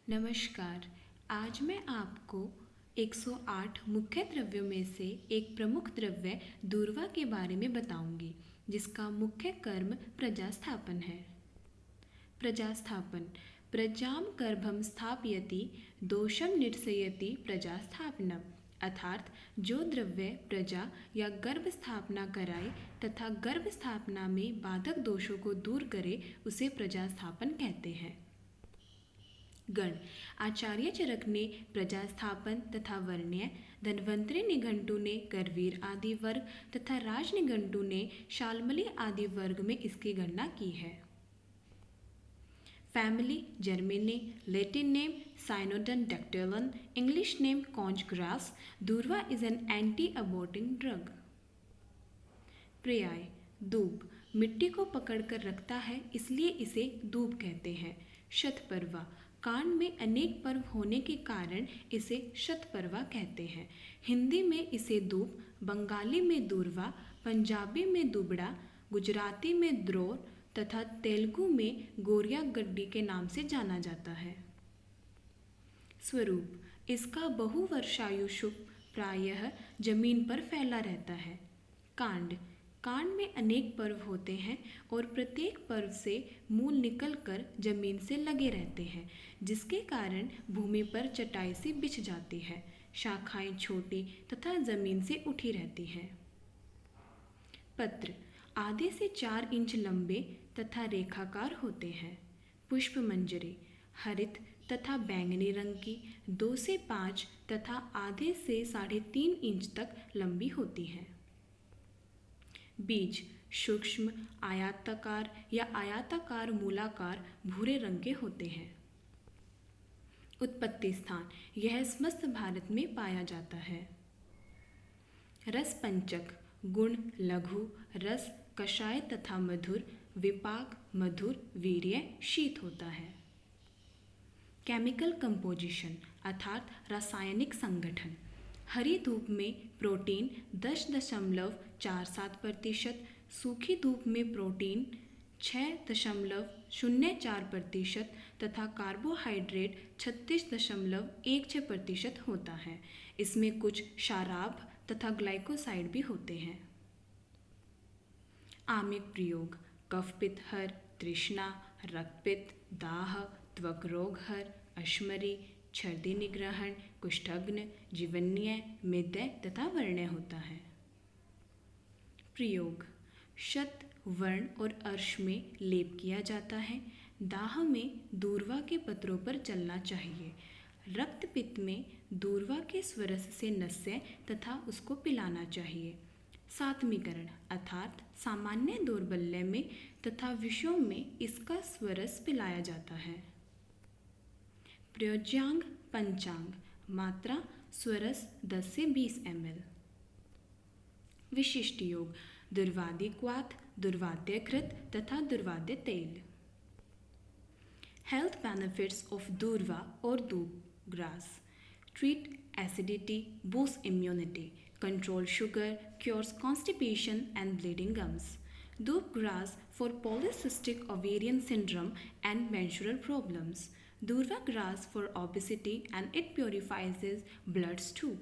नमस्कार। आज मैं आपको 108 मुख्य द्रव्यों में से एक प्रमुख द्रव्य दूर्वा के बारे में बताऊंगी, जिसका मुख्य कर्म प्रजास्थापन है। प्रजास्थापन प्रजाम गर्भम स्थापयति दोषम निरसयति प्रजास्थापनम, अर्थात जो द्रव्य प्रजा या गर्भ स्थापना कराए तथा गर्भ स्थापना में बाधक दोषों को दूर करे उसे प्रजास्थापन कहते हैं। गण आचार्य चरक ने प्रजास्थापन तथा वर्ण्य, धन्वंतरि निघंटु ने करवीर आदि वर्ग तथा राज निघंटु ने शाल्मली आदि वर्ग में इसकी गणना की है। फैमिली जर्मन ने Latin name Cynodon dactylon, English name conch grass. Durva is an anti aborting drug. पर्याय दूब मिट्टी को पकड़कर रखता है, इसलिए इसे दूब कहते हैं। शतपर्वा कांड में अनेक पर्व होने के कारण इसे शतपर्वा कहते हैं। हिंदी में इसे दूब, बंगाली में दूर्वा, पंजाबी में दुबड़ा, गुजराती में द्रोर तथा तेलुगु में गोरिया गड्डी के नाम से जाना जाता है। स्वरूप इसका बहुवर्षायुषु प्रायः जमीन पर फैला रहता है। कांड में अनेक पर्व होते हैं और प्रत्येक पर्व से मूल निकलकर जमीन से लगे रहते हैं, जिसके कारण भूमि पर चटाई से बिछ जाती है। शाखाएं छोटी तथा जमीन से उठी रहती हैं। पत्र आधे से 4 इंच लंबे तथा रेखाकार होते हैं। पुष्पमंजरी हरित तथा बैंगनी रंग की 2 से 5 तथा आधे से 3.5 इंच तक लंबी होती हैं। बीज सूक्ष्म आयताकार या आयताकार मूलाकार भूरे रंग के होते हैं। उत्पत्ति स्थान यह समस्त भारत में पाया जाता है। रस पंचक गुण लघु, रस कषाय तथा मधुर, विपाक मधुर, वीर्य शीत होता है। केमिकल कंपोजिशन अर्थात रासायनिक संगठन। हरी धूप में प्रोटीन 10.47%, सूखी धूप में प्रोटीन 6.04% तथा कार्बोहाइड्रेट 36.16% होता है। इसमें कुछ क्षाराभ तथा ग्लाइकोसाइड भी होते हैं। आमिक प्रयोग कफपित्त हर, तृष्णा, रक्तपित्त, दाह, त्वक रोग हर, अश्मरी, छर्दी निग्रहण, कुष्ठग्न, जीवन्य, मिदय तथा वर्ण्य होता है। प्रयोग शत, वर्ण और अर्श में लेप किया जाता है। दाह में दूर्वा के पत्रों पर चलना चाहिए। रक्तपित्त में दूर्वा के स्वरस से नस्य तथा उसको पिलाना चाहिए। सात्मीकरण अर्थात सामान्य दौर्बल्य में तथा विषयों में इसका स्वरस पिलाया जाता है। प्रयोज्यांग पंचांग मात्रा स्वरस 10 से 20 ml। विशिष्ट योग दुर्वादी क्वाथ, दुर्वाद्य घृत तथा दुर्वाद्य तेल। हेल्थ बेनिफिट्स ऑफ दूर्वा और दूब grass treat acidity, boost immunity, control sugar, cures constipation and bleeding gums. Doop grass for polycystic ovarian syndrome and menstrual problems. Durva grass for obesity and it purifies bloods too.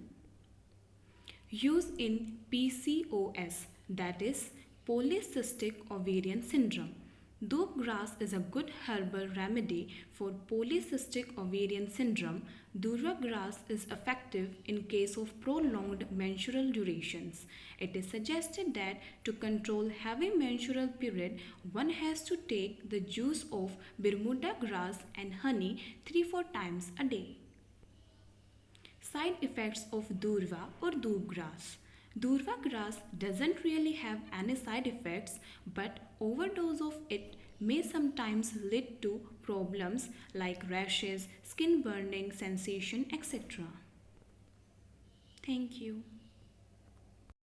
Use in PCOS, that is polycystic ovarian syndrome. Doop grass is a good herbal remedy for polycystic ovarian syndrome. Durva grass is effective in case of prolonged menstrual durations. It is suggested that to control heavy menstrual period, one has to take the juice of Bermuda grass and honey 3-4 times a day. Side effects of Durva or Doob grass. Durva grass doesn't really have any side effects, but overdose of it may sometimes lead to problems like rashes, skin burning, sensation, etc. Thank you.